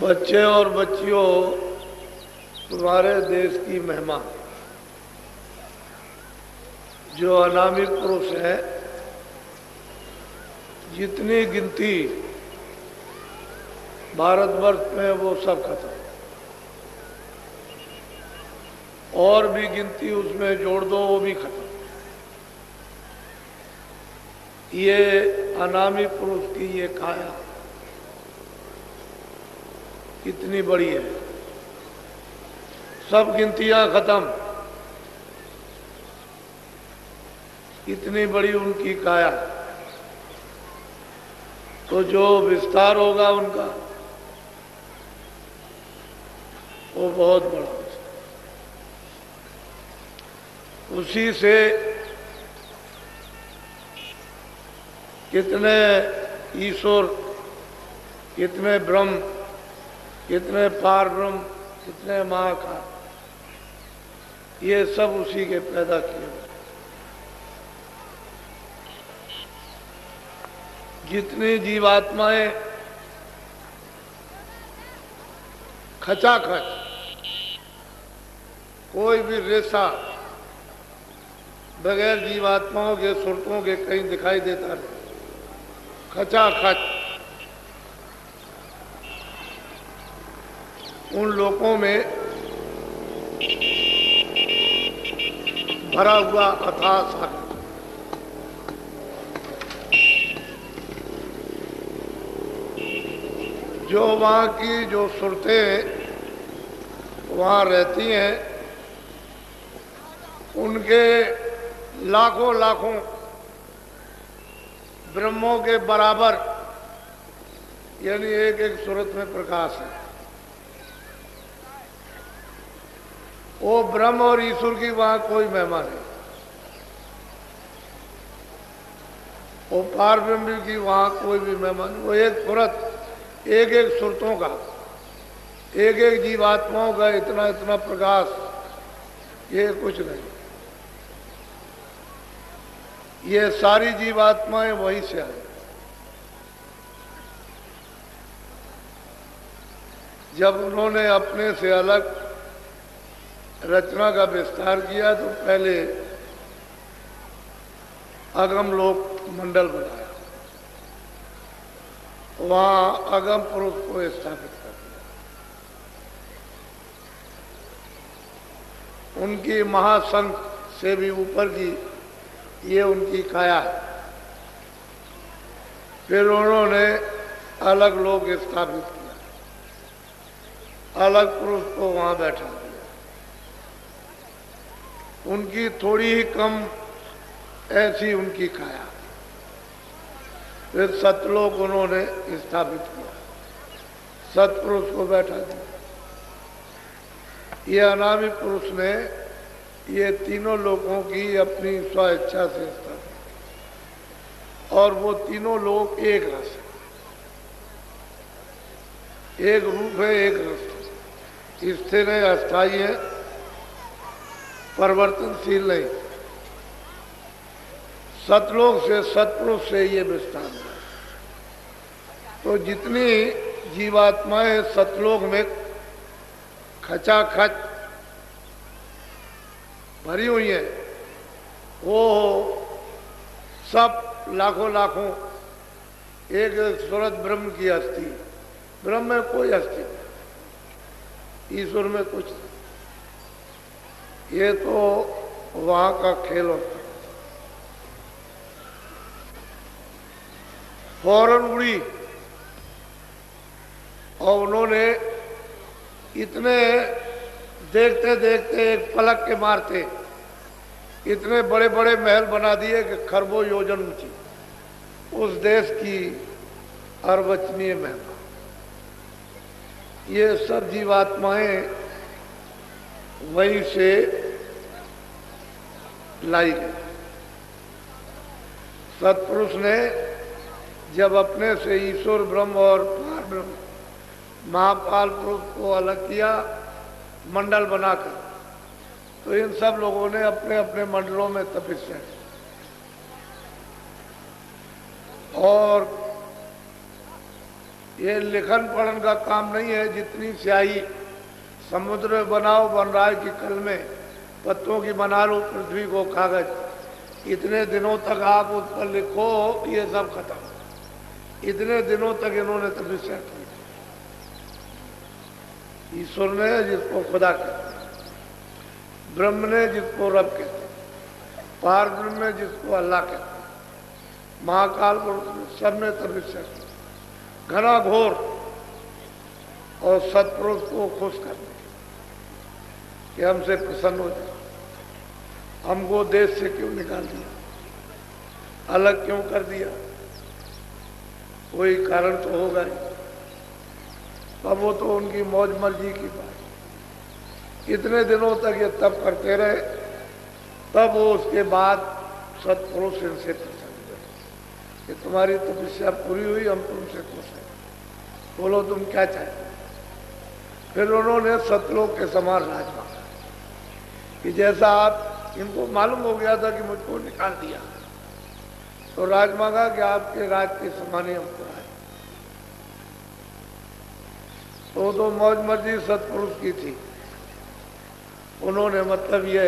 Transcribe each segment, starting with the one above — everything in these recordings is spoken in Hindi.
बच्चे और बच्चियों, तुम्हारे देश की महिमा, जो अनामी पुरुष है, जितनी गिनती भारतवर्ष में वो सब खत्म, और भी गिनती उसमें जोड़ दो वो भी खत्म। ये अनामी पुरुष की ये काया कितनी बड़ी है, सब गिनतियां खत्म, इतनी बड़ी उनकी काया। तो जो विस्तार होगा उनका वो बहुत बड़ा हो, उसी से कितने ईश्वर, कितने ब्रह्म, कितने पार ब्रह्म, कितने महाकाल, ये सब उसी के पैदा किए हुए। जितनी जीवात्माएं खचाखच, कोई भी रेशा बगैर जीवात्माओं के सुरतों के कहीं दिखाई देता नहीं, खचाखच उन लोकों में भरा हुआ अथाह सागर। जो वहाँ की जो सुरतें वहाँ रहती हैं, उनके लाखों लाखों ब्रह्मों के बराबर, यानी एक एक सूरत में प्रकाश है। वो ब्रह्म और ईश्वर की वहां कोई महिमा नहीं, वो पार ब्रह्म की वहां कोई भी महिमा नहीं। वो एक सूरत, एक एक सुरतों का, एक एक जीवात्माओं का इतना इतना प्रकाश, ये कुछ नहीं। ये सारी जीवात्माएं वहीं से आई। जब उन्होंने अपने से अलग रचना का विस्तार किया तो पहले अगम लोक मंडल बनाया, वहां अगम पुरुष को स्थापित कर दिया। उनकी महासंघ से भी ऊपर की ये उनकी काया है। फिर उन्होंने अलग लोक स्थापित किया, अलग पुरुष को वहां बैठा दिया। उनकी थोड़ी ही कम ऐसी उनकी काया। फिर सतलोक उन्होंने स्थापित किया, सतपुरुष को बैठा दिया। ये अनामी पुरुष ने ये तीनों लोगों की अपनी स्वेच्छा से स्थापित, और वो तीनों लोग एक रस है, एक रूप है, एक रस है, स्थिर है, अस्थायी है, परिवर्तनशील नहीं। सतलोक से, सतपुरुष से ये विस्तार है। तो जितनी जीवात्माएं सतलोक में खचाखच भरी हुई है, वो सब लाखों लाखों एक सूरत ब्रह्म की अस्थि। ब्रह्म में कोई अस्थि नहीं, ईश्वर में कुछ नहीं। ये तो वहां का खेल होता। फौरन उड़ी, और उन्होंने इतने देखते देखते एक पलक के मारते इतने बड़े बड़े महल बना दिए कि खरबों योजन ऊंची। उस देश की अर्वचनीय महिमा, ये सब जीवात्माएं वहीं से लाई गई। सतपुरुष ने जब अपने से ईश्वर ब्रह्म और पार ब्रह्म महापाल पुरुष को अलग किया मंडल बनाकर, तो इन सब लोगों ने अपने अपने मंडलों में तपस्या की, और ये लिखन पढ़न का काम नहीं है। जितनी स्याही समुद्र में बनाओ बन रहा है कि कल में पत्तों की बना लो पृथ्वी को कागज, इतने दिनों तक आप उस पर लिखो ये सब खत्म। इतने दिनों तक इन्होंने तपस्या की। ईश्वर ने जिसको खुदा कहते हैं, ब्रह्म ने जिसको रब कहते हैं, पार ब्रह्म ने जिसको अल्लाह कहते हैं, महाकाल पुरुष ने सबने तपस्या की घना घोर और सत्पुरुष को खुश करने कि हमसे प्रसन्न हो जाए। हमको देश से क्यों निकाल दिया, अलग क्यों कर दिया, कोई कारण तो होगा ही। अब वो तो उनकी मौज मर्जी की बात। इतने दिनों तक ये तप करते रहे, तब वो उसके बाद सत्पुरुष इनसे प्रसन्न हुए कि तुम्हारी तपस्या पूरी हुई, हम तुमसे खुश हैं, बोलो तुम क्या चाहते। फिर उन्होंने सतलोक के समान राज मांगा कि जैसा आप, इनको मालूम हो गया था कि मुझको निकाल दिया, तो राज मांगा कि आपके राज के समान ही हमको राज। तो मौज मर्जी सत्पुरुष की थी। उन्होंने मतलब ये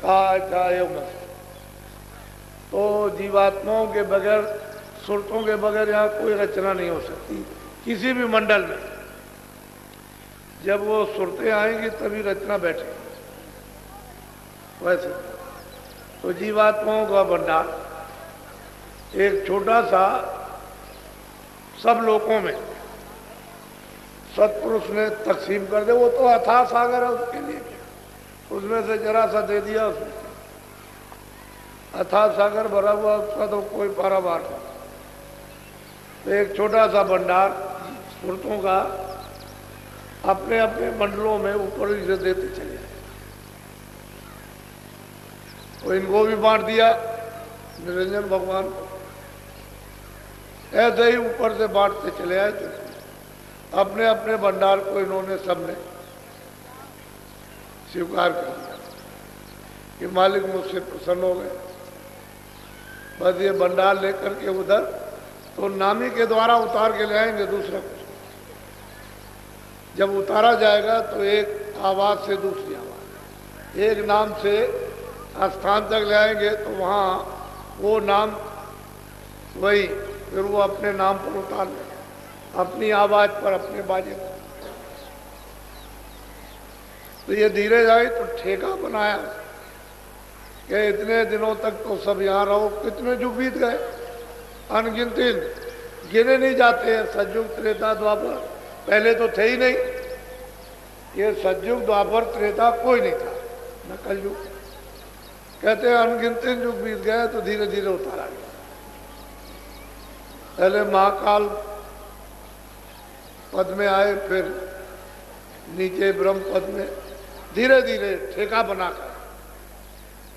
कहा चाहे मत। तो जीवात्माओं के बगैर, सुरतों के बगैर यहाँ कोई रचना नहीं हो सकती किसी भी मंडल में। जब वो सुरतें आएंगी तभी रचना बैठेगी। वैसे तो जीवात्माओं का भंडार एक छोटा सा सब लोगों में सत्पुरुष ने तकसीम कर दे। वो तो अथाह सागर है, उसके लिए क्या, उसमें से जरा सा दे दिया। उसमें अथाह सागर भरा हुआ, उसका तो कोई पारावार नहीं। तो एक छोटा सा भंडार सुरतों का अपने अपने मंडलों में ऊपर से देते चले आए। तो इनको भी बांट दिया निरंजन भगवान को। ऐसे ही ऊपर से बांटते चले आए। तो अपने अपने भंडार को इन्होंने सबने स्वीकार कर लिया कि मालिक मुझसे प्रसन्न हो गए। बस ये भंडार लेकर के उधर तो नामी के द्वारा उतार के ले आएंगे दूसरा कुछ। जब उतारा जाएगा तो एक आवाज से दूसरी आवाज, एक नाम से स्थान तक ले आएंगे तो वहाँ वो नाम वही, फिर वो अपने नाम पर उतार लेंगे, अपनी आवाज पर, अपने बाजे पर। तो ये धीरे जाए तो ठेका बनाया कि इतने दिनों तक तो सब यहाँ रहो। कितने जुग बीत गए, अनगिनत, गिने नहीं जाते हैं। सतयुग त्रेता द्वापर पहले तो थे ही नहीं। ये सतयुग द्वापर त्रेता कोई नहीं था, न कलयुग। कहते हैं अनगिनत युग बीत गए तो धीरे धीरे उतारा गया। पहले महाकाल पद में आए, फिर नीचे ब्रह्म पद में, धीरे धीरे ठेका बनाकर,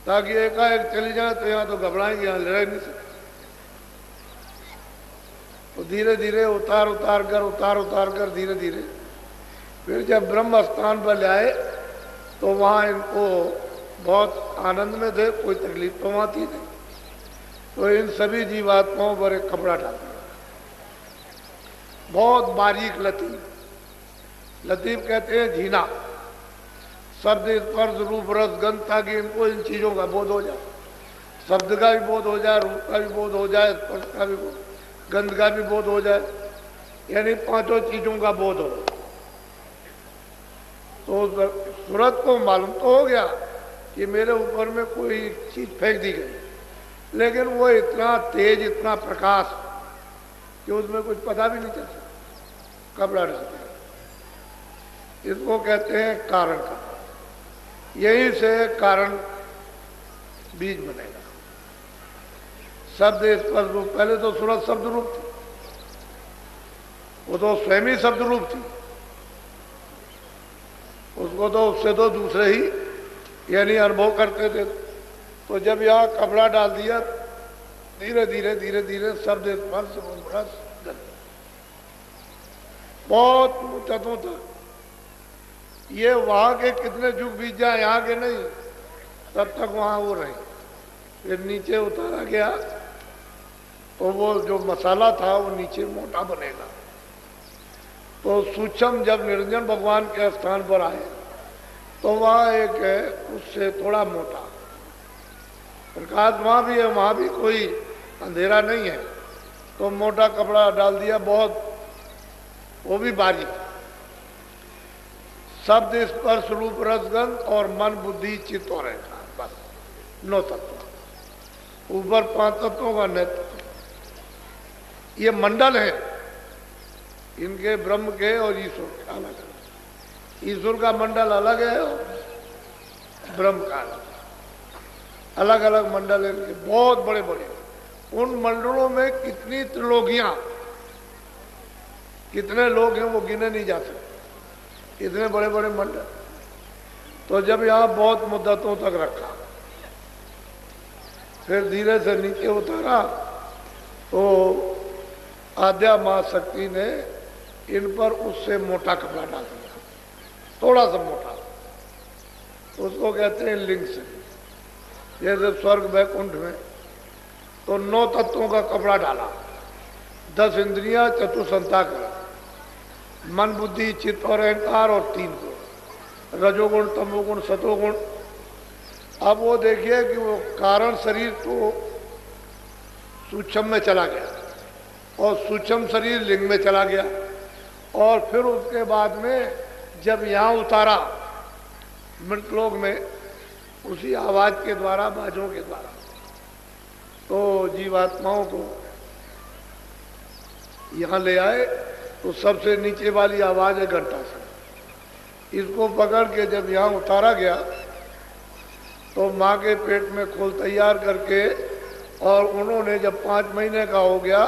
ताकि एकाएक चली जाए तो यहाँ तो घबराएंगे, यहाँ लड़ नहीं सकते। तो धीरे धीरे उतार उतार कर धीरे धीरे फिर जब ब्रह्म स्थान पर ले आए तो वहाँ इनको बहुत आनंद में थे, कोई तकलीफ तो वहाँ थी नहीं। तो इन सभी जीवात्माओं पर एक कपड़ा डाल दिया, बहुत बारीक लतीफ। लतीफ कहते हैं झीना, शब्द, स्पर्श, रूप, रस, गंध, ताकि इनको इन चीजों का बोध हो जाए। शब्द का भी बोध हो जाए, रूप का भी बोध हो जाए, स्पर्श का भी बोध, गंध का भी बोध हो जाए, यानी पांचों चीजों का बोध हो। तो सूरत को मालूम तो हो गया कि मेरे ऊपर में कोई चीज फेंक दी गई, लेकिन वो इतना तेज, इतना प्रकाश कि उसमें कुछ पता भी नहीं चल सकता। कपड़ा डालते हैं, इसको कहते हैं कारण का। यही से कारण बीज बनेगा। शब्द, स्पर्श, रूप। पहले तो सूरत शब्द रूप थी, वो तो स्वयं ही शब्द रूप थी। उसको तो उससे तो दूसरे ही यानी अनुभव करते थे। तो जब यहाँ कपड़ा डाल दिया, धीरे धीरे धीरे धीरे शब्द, स्पर्श, रूप, रस, गंध, बहुत तत्वों तक। ये वहां के कितने युग बीत जाए, यहाँ के नहीं, तब तक वहां वो रहे। फिर नीचे उतारा गया तो वो जो मसाला था वो नीचे मोटा बनेगा, तो सूक्ष्म जब निरंजन भगवान के स्थान पर आए तो वहाँ एक है उससे थोड़ा मोटा प्रकाश, वहाँ भी है, वहाँ भी कोई अंधेरा नहीं है, तो मोटा कपड़ा डाल दिया, बहुत वो भी बारीक, शब्द स्पर्श रूप रसगंध और मन बुद्धि चित्त और अहंकार, बस 9 तत्व, ऊपर 5 तत्वों का नेतृत्व। ये मंडल है इनके, ब्रह्म के और ईश्वर के अलग अलग, ईश्वर का मंडल अलग है और ब्रह्म का अलग अलग मंडल है इनके, बहुत बड़े बड़े। उन मंडलों में कितनी त्रिलोकियां, कितने लोग हैं वो गिने नहीं जा सकते, इतने बड़े बड़े मंडल। तो जब यहाँ बहुत मुद्दतों तक रखा, फिर धीरे से नीचे उतारा, तो आद्या मां शक्ति ने इन पर उससे मोटा कपड़ा डाल दिया, थोड़ा सा मोटा, उसको कहते हैं लिंग से। जैसे स्वर्ग वैकुंठ में तो 9 तत्वों का कपड़ा डाला, 10 इंद्रियां, चतुसंताकरण, मन बुद्धि चित्त और अहंकार, और 3 गुण, रजोगुण तमोगुण सतोगुण। अब वो देखिए कि वो कारण शरीर तो सूक्ष्म में चला गया और सूक्ष्म शरीर लिंग में चला गया, और फिर उसके बाद में जब यहाँ उतारा मृतलोक में, उसी आवाज के द्वारा, बाजों के द्वारा, तो जीवात्माओं को यहाँ ले आए। तो सबसे नीचे वाली आवाज है घंटा से, इसको पकड़ के जब यहाँ उतारा गया तो माँ के पेट में खोल तैयार करके, और उन्होंने जब 5 महीने का हो गया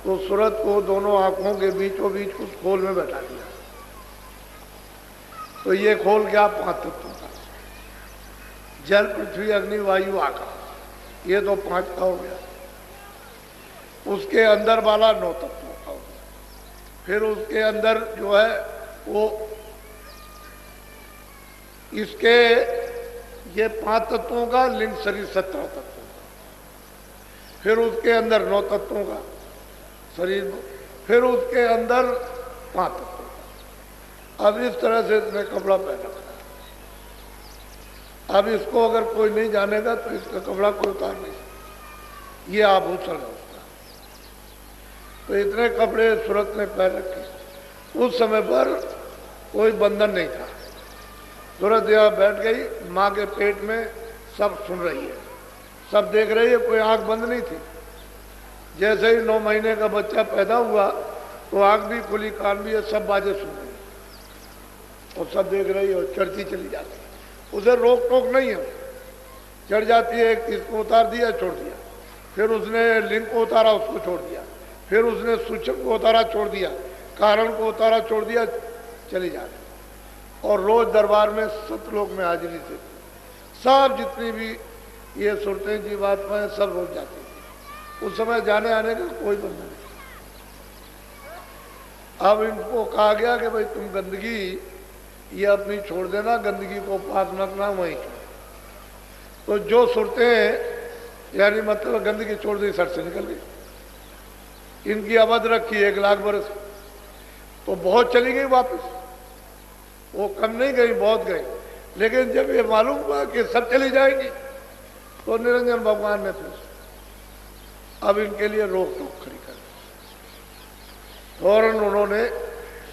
तो सूरत को दोनों आंखों के बीचों बीच उस खोल में बैठा दिया। तो ये खोल क्या, 5 तत्वों का, जल पृथ्वी अग्नि वायु आकाश, ये तो 5 का हो गया। उसके अंदर वाला 9 तत्वों का हो गया। फिर उसके अंदर जो है वो इसके ये 5 तत्वों का लिंग शरीर 17 तत्वों का, फिर उसके अंदर 9 तत्वों का शरीर, फिर उसके अंदर 5 तत्वों का। अब इस तरह से इसने कपड़ा पहन रखा। अब इसको अगर कोई नहीं जानेगा तो इसका कपड़ा कोई उतार नहीं सकता, ये आभूषण है उसका। तो इतने कपड़े सूरत ने पहन रखे। उस समय पर कोई बंधन नहीं था, सूरत यहाँ बैठ गई, माँ के पेट में सब सुन रही है, सब देख रही है, कोई आंख बंद नहीं थी। जैसे ही 9 महीने का बच्चा पैदा हुआ तो आंख भी खुली, कान भी है, सब बातें सुन रही और सब देख रही है और चढ़ती चली जाती है। उसे रोक टोक नहीं है, चढ़ जाती है। एक इसको उतार दिया, छोड़ दिया, फिर उसने लिंग को उतारा, उसको छोड़ दिया, फिर उसने सूचक को उतारा, छोड़ दिया, कारण को उतारा, छोड़ दिया, चली जाती। और रोज दरबार में सतलोक में हाजिरी से सब जितनी भी ये सुरतें जीवात्माएं सब रोज जाती थी। उस समय जाने आने का कोई बंधन नहीं। अब इनको कहा गया कि भाई तुम गंदगी ये अपनी छोड़ देना, गंदगी को पास न रखना, वहीं तो जो सुरतें यानी मतलब गंदगी छोड़ दी, सर से निकल गई। इनकी अवध रखी 1 लाख बरस, तो बहुत चली गई वापस, वो कम नहीं गई, बहुत गई। लेकिन जब ये मालूम हुआ कि सब चली जाएंगी तो निरंजन भगवान ने फिर अब इनके लिए रोक टोक खड़ी कर, फौरन उन्होंने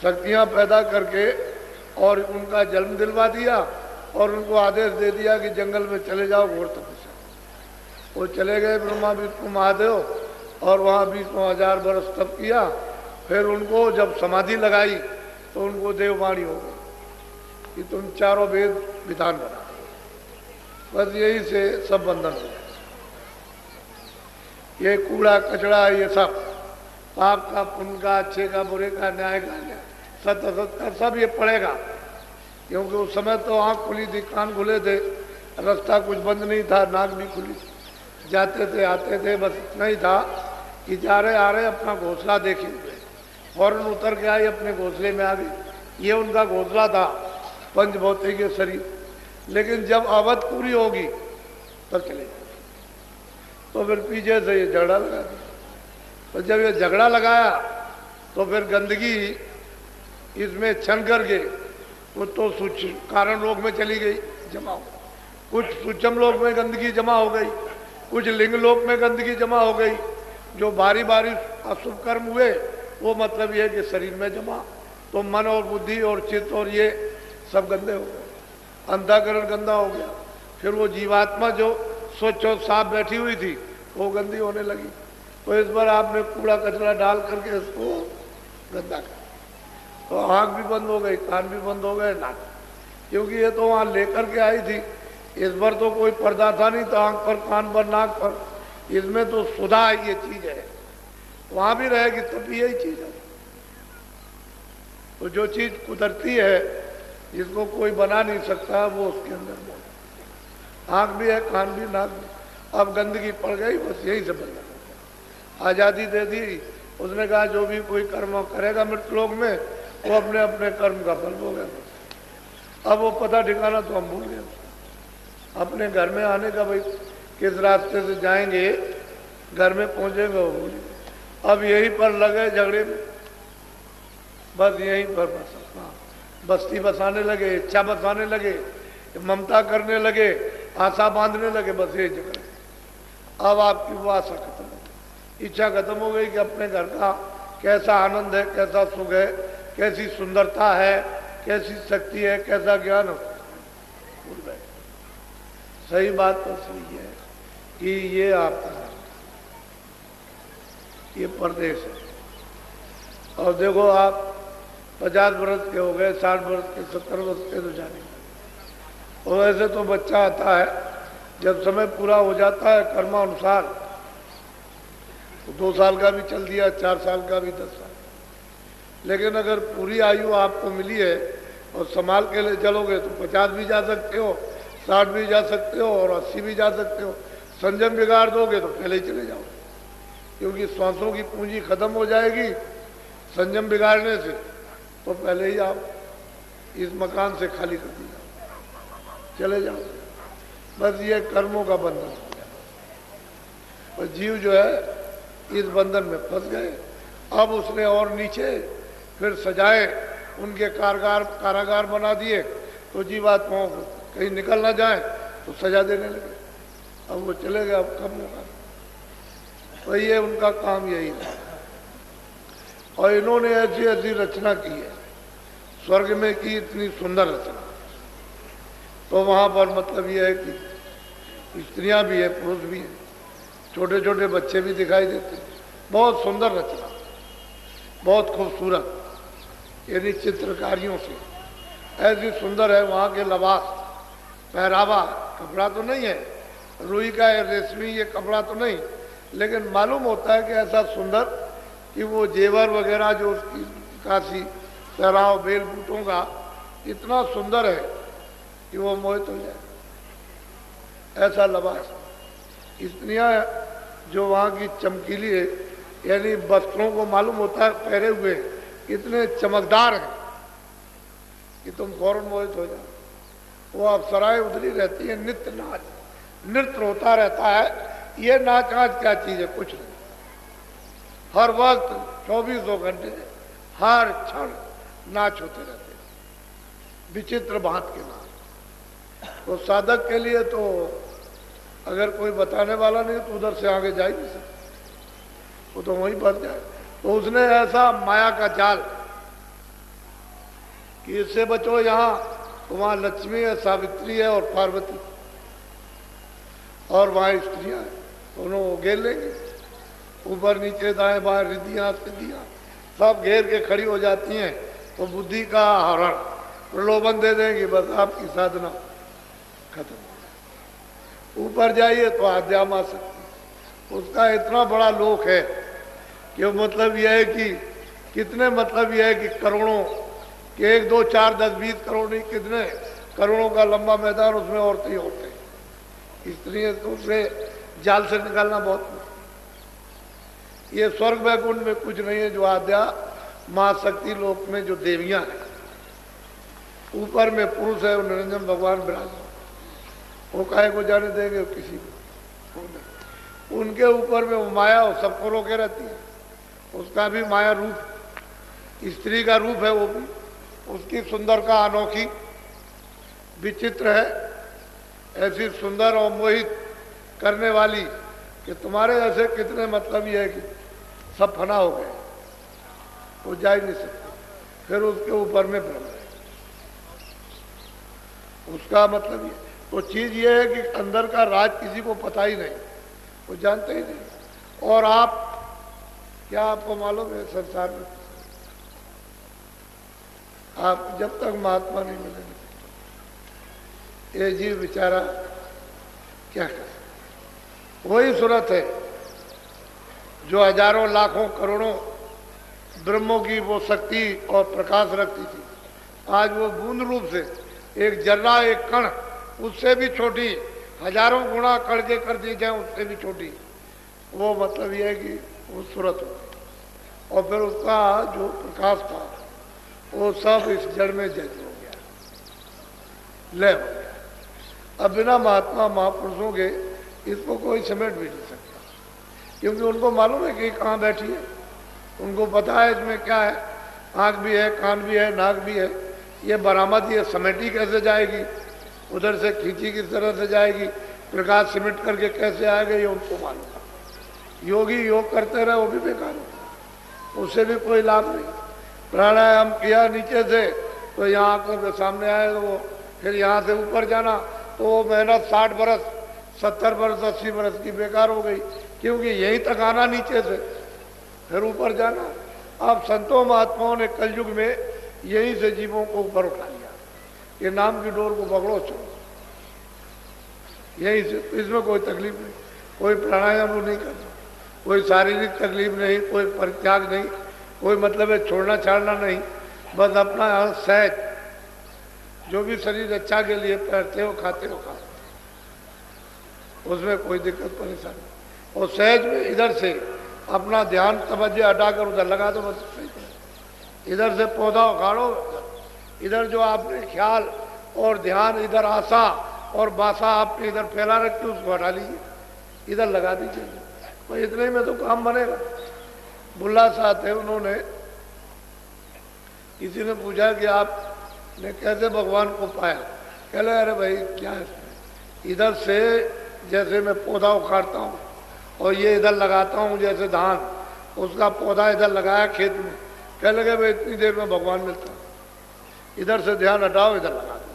शक्तियां पैदा करके और उनका जन्म दिलवा दिया और उनको आदेश दे दिया कि जंगल में चले जाओ घोर तपस्या। वो चले गए ब्रह्मा विष्णु महादेव और वहाँ 20,000 वर्ष तप किया। फिर उनको जब समाधि लगाई तो उनको देववाणी हो गई कि तुम चारों वेद विधान बना। बस यही से सब बंधन हो गए। ये कूड़ा कचड़ा, ये सब पाप का पुण्य का, अच्छे का बुरे का, न्याय का सत्य असत का सब ये पड़ेगा, क्योंकि उस समय तो आँख खुली थी, कान खुले थे, रास्ता कुछ बंद नहीं था, नाक भी खुली, जाते थे आते थे। बस इतना ही था कि जा रहे आ रहे अपना घोंसला देखे हुए, फौरन उतर के आए, अपने घोंसले में आ गई। ये उनका घोंसला था, पंचभौतिक शरीर। लेकिन जब अवध पूरी होगी तब चले जाए। तो फिर पीछे से ये झगड़ा लगा दिया। तो जब ये झगड़ा लगाया तो फिर गंदगी इसमें छन करके वो तो कारण लोक में चली गई जमा हो, कुछ सूक्ष्म लोक में गंदगी जमा हो गई, कुछ लिंग लोक में गंदगी जमा हो गई। जो बारी बारी अशुभ कर्म हुए वो मतलब ये कि शरीर में जमा, तो मन और बुद्धि और चित्त और ये सब गंदे हो गए, अंतःकरण गंदा हो गया। फिर वो जीवात्मा जो स्वच्छ और साफ बैठी हुई थी वो गंदी होने लगी। तो इस बार आपने कूड़ा कचरा डाल करके इसको गंदा कर, तो आँख भी बंद हो गई, कान भी बंद हो गए, नाक, क्योंकि ये तो वहाँ लेकर के आई थी। इस बार तो कोई पर्दा था नहीं, तो आँख पर, कान पर, नाक पर, इसमें तो सुधा ये चीज है, वहाँ भी रहेगी तब यही चीज है। तो जो चीज कुदरती है जिसको कोई बना नहीं सकता वो उसके अंदर मौजूद। आँख भी है, कान भी, नाक भी, अब गंदगी पड़ गई, बस यही से बनना। आज़ादी दे दी, उसने कहा जो भी कोई कर्म करेगा मृत लोक में वो अपने अपने कर्म का फल भोगेगा। अब वो पता ठिकाना तो हम भूल गए, अपने घर में आने का, भाई किस रास्ते से जाएंगे, घर में पहुंचेंगे वो भूल गए। अब यहीं पर लगे झगड़े में, बस यहीं पर बस बस्ती बसाने लगे, इच्छा बसाने लगे, ममता करने लगे, आशा बांधने लगे, बस यही झगड़े। अब आपकी वो आशा खत्म हो गई, इच्छा खत्म हो गई कि अपने घर का कैसा आनंद है, कैसा सुख है, कैसी सुंदरता है, कैसी शक्ति है, कैसा ज्ञान हो, भूल गए। सही बात तो सही है कि ये आपका ये प्रदेश है। और देखो आप 50 वर्ष के हो गए, 60 वर्ष के, 70 वर्ष के तो जाने, और वैसे तो बच्चा आता है जब समय पूरा हो जाता है कर्मानुसार, तो 2 साल का भी चल दिया, 4 साल का भी, 10 साल। लेकिन अगर पूरी आयु आपको मिली है और संभाल के लिए चलोगे तो 50 भी जा सकते हो, 60 भी जा सकते हो और 80 भी जा सकते हो। संयम बिगाड़ दोगे तो पहले ही चले जाओगे, क्योंकि श्वासों की पूंजी खत्म हो जाएगी संयम बिगाड़ने से, तो पहले ही आप इस मकान से खाली कर दिया, चले जाओ। बस ये कर्मों का बंधन हो गया, और जीव जो है इस बंधन में फंस गए। अब उसने और नीचे फिर सजाए, उनके कारागार बना दिए, तो जीवात्माओं को कहीं निकल ना जाए तो सजा देने लगे। अब वो चले गए, अब कब होगा, तो ये उनका काम यही है। और इन्होंने ऐसी ऐसी रचना की है, स्वर्ग में की इतनी सुंदर रचना, तो वहाँ पर मतलब ये है कि स्त्रियाँ भी है, पुरुष भी हैं, छोटे छोटे बच्चे भी दिखाई देते हैं। बहुत सुंदर रचना, बहुत खूबसूरत, यानी चित्रकारियों से ऐसी सुंदर है। वहाँ के लिबास, पहरावा, कपड़ा तो नहीं है रुई का है, रेशमी ये कपड़ा तो नहीं, लेकिन मालूम होता है कि ऐसा सुंदर कि वो जेवर वगैरह जो उसकी काशी पहराव, बेल बूटों का इतना सुंदर है कि वो मोहित हो जाए, ऐसा लिबास। स्त्रियाँ जो वहाँ की चमकीली है, यानी वस्त्रों को मालूम होता है पहरे हुए इतने चमकदार हैं कि तुम फौरन मोहित हो जाओ। वो अप्सराएं उधरी रहती है, नित्य नाच, नृत्य होता रहता है। ये नाच आज क्या चीज है, कुछ नहीं, हर वक्त 24 घंटे हर क्षण नाच होते रहते हैं, विचित्र भांत के नाच। तो साधक के लिए तो अगर कोई बताने वाला नहीं तो उधर से आगे जा ही नहीं सकता, वो तो वहीं फंस जाए। तो उसने ऐसा माया का जाल कि इससे बचो, यहाँ तो वहाँ लक्ष्मी है, सावित्री है और पार्वती, और वहाँ स्त्रियाँ हैं, दोनों घेर लेंगे, ऊपर नीचे दाएं बाएं रिद्धियाँ सिद्धियाँ सब घेर के खड़ी हो जाती हैं। तो बुद्धि का हरण, प्रलोभन दे देंगे, बस आपकी साधना खत्म। ऊपर जाइए तो आध्यात्म आ सकती, उसका इतना बड़ा लोक है कि मतलब यह है कि कितने, मतलब यह है कि करोड़ों कि 1 2 4 10 20 करोड़ नहीं, कितने करोड़ों का लंबा मैदान, उसमें औरतें ही औरतें। स्त्रियाँ तो उससे जाल से निकालना बहुत मुश्किल। ये स्वर्ग वैकुंठ में कुछ नहीं है, जो आद्या महाशक्ति लोक में जो देवियां हैं, ऊपर में पुरुष है, निरंजन भगवान विराज, वो काहे को जाने देंगे किसी को। उनके ऊपर में वो माया वो सबको रोके रहती है, उसका भी माया रूप, स्त्री का रूप है वो भी। उसकी सुंदरता अनोखी विचित्र है, ऐसी सुंदर और मोहित करने वाली कि तुम्हारे ऐसे कितने मतलब ये है कि सब फना हो गए, वो जा ही नहीं सकते। फिर उसके ऊपर में ब्रह्म है, उसका मतलब ये। तो चीज ये है कि अंदर का राज किसी को पता ही नहीं, वो जानते ही नहीं। और आप क्या आपको मालूम है संसार में आप जब तक महात्मा नहीं मिलेंगे ये जीव बेचारा क्या करे? वही सूरत है जो हजारों लाखों करोड़ों ब्रह्मों की वो शक्ति और प्रकाश रखती थी, आज वो बूंद रूप से एक जर्रा, एक कण, उससे भी छोटी, हजारों गुना कड़के कर दी जाए उससे भी छोटी, वो मतलब ये है कि वो सूरत हो गई। और फिर उसका जो प्रकाश था वो सब इस जड़ में जज हो गया, लय हो गया। अब बिना महात्मा महापुरुषों के इसको कोई समेट भी नहीं सकता, क्योंकि उनको मालूम है कि कहाँ बैठी है, उनको पता है इसमें क्या है, आँख भी है, कान भी है, नाक भी है, ये बरामद, ये समेटी कैसे जाएगी, उधर से खींची किस तरह से जाएगी, प्रकाश सिमट करके कैसे आएगा, ये उनको मालूम है। योगी योग करते रहे वो भी बेकार हो, उससे भी कोई लाभ नहीं। प्राणायाम किया नीचे से तो यहाँ आंखों के सामने आएगा वो, फिर यहाँ से ऊपर जाना तो वो मेहनत 60 बरस 70 बरस 80 बरस की बेकार हो गई, क्योंकि यहीं तक आना नीचे से फिर ऊपर जाना। अब संतों महात्माओं ने कलयुग में यहीं से जीवों को ऊपर उठा लिया, ये नाम की डोर को पकड़ो चलो यहीं से, इसमें कोई तकलीफ नहीं, कोई प्राणायाम नहीं करना, कोई शारीरिक तकलीफ नहीं, कोई परित्याग नहीं, कोई मतलब है छोड़ना छाड़ना नहीं, बस अपना सहज जो भी शरीर अच्छा के लिए पहनते हो खाते हो खा, उसमें कोई दिक्कत परेशानी। और सहज में इधर से अपना ध्यान तवज्जो हटाकर उधर लगा दो, बस इधर से पौधा उखाड़ो, इधर जो आपने ख्याल और ध्यान, इधर आशा और बासा आपने इधर फैला रखी उसको हटा लीजिए, इधर लगा दीजिए, तो इतने में तो काम बनेगा। बुल्ला साहब थे, उन्होंने किसी ने पूछा कि आपने कैसे भगवान को पाया, कह रहे अरे भाई क्या है, इधर से जैसे मैं पौधा उखाड़ता हूँ और ये इधर लगाता हूँ, जैसे धान उसका पौधा इधर लगाया खेत में, कह लगे भाई इतनी देर में भगवान मिलता, इधर से ध्यान हटाओ इधर लगा दो,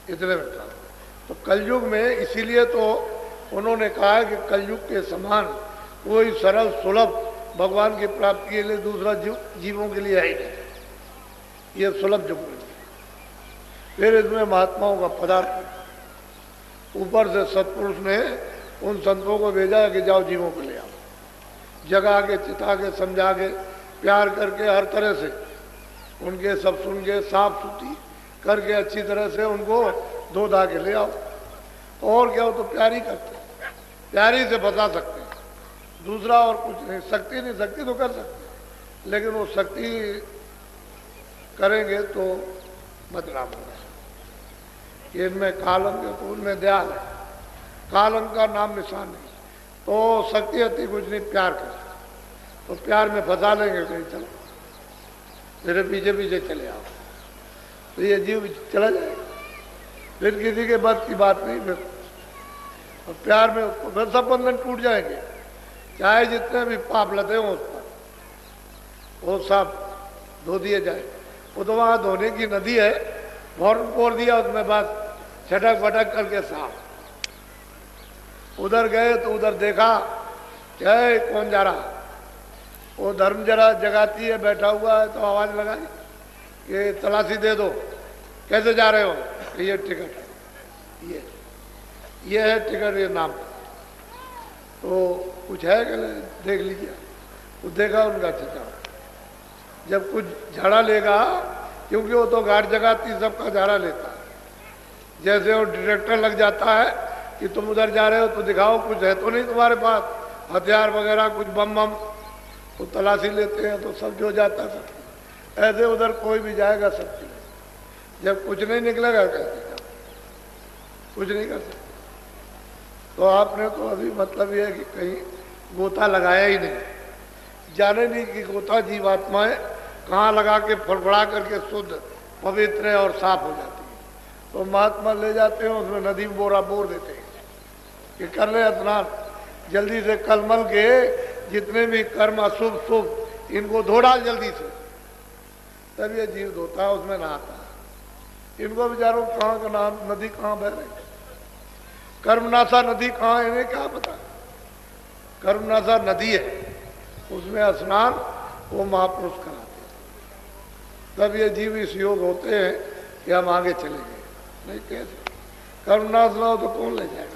इतने में था। तो कलयुग में इसीलिए तो उन्होंने कहा है कि कलयुग के समान कोई सरल सुलभ भगवान की प्राप्ति के लिए दूसरा जीवों के लिए है ही नहीं, ये सुलभ युग है। फिर इसमें महात्माओं का पदार्थ, ऊपर से सत्पुरुष ने उन संतों को भेजा कि जाओ जीवों को ले आओ, जगा के, चिता के, समझा के, प्यार करके, हर तरह से उनके सब सुन के, साफ सुथरी करके अच्छी तरह से उनको धो धा के ले आओ। और क्या हो तो प्यारी करते, प्यारी से बता सकते हैं, दूसरा और कुछ नहीं। शक्ति नहीं, शक्ति तो कर सकते, लेकिन वो शक्ति करेंगे तो बदनाम होगा। ये इनमें कालंक है तो उनमें दया है, कालंक का नाम निशान नहीं। तो शक्ति अति कुछ नहीं, प्यार कर, तो प्यार में फंसा लेंगे कहीं, चलो मेरे पीछे पीछे चले आओ, तो ये जीव चला जाएगा, फिर किसी के बस की बात नहीं। फिर और प्यार में उसको फिर सब बंधन टूट जाएंगे, चाहे जितने भी पाप लदे हों उस पर, वो सब धो दिए जाए। वो तो वहाँ धोने की नदी है, फौरन पोर दिया उसमें, बस छटक फटक करके साफ। उधर गए तो उधर देखा क्या है, कौन जा रहा, वो धर्म जरा जगाती है, बैठा हुआ है, तो आवाज लगाई कि तलाशी दे दो, कैसे जा रहे हो, ये टिकट है, ये है टिकट, ये नाम। तो कुछ है कि देख लीजिए, वो देखा उनका चिता, जब कुछ झाड़ा लेगा, क्योंकि वो तो गार्ड जगाती सबका झाड़ा लेता है, जैसे वो डिटेक्टर लग जाता है कि तुम उधर जा रहे हो तो दिखाओ कुछ है तो नहीं तुम्हारे पास, हथियार वगैरह कुछ बम बम, तो तलाशी लेते हैं तो सब जो जाता सब। ऐसे उधर कोई भी जाएगा सब, जब कुछ नहीं निकलेगा कैसे, कुछ नहीं कर सकते। तो आपने तो अभी मतलब ये है कि कहीं गोता लगाया ही नहीं, जाने नहीं कि गोता जीवात्माएं कहाँ लगा के फड़फड़ा करके शुद्ध पवित्र और साफ हो जाती है। तो महात्मा ले जाते हैं, उसमें नदी में बोरा बोर देते हैं कि कर ले स्नान जल्दी से, कलमल के जितने भी कर्म अशुभ शुभ इनको धो डाल जल्दी से। तब ये जीव धोता है, उसमें नहाता है। इनको बेचारों कहाँ का नाम, नदी कहाँ बह रही, कर्मनाशा नदी कहाँ है इन्हें क्या पता। कर्मनाशा नदी है, उसमें स्नान वो महापुरुष कराते हैं। तब ये जीव इस योग होते हैं कि हम आगे चले गए। नहीं कैसे कर्मनाश ना हो तो कौन ले जाएगा।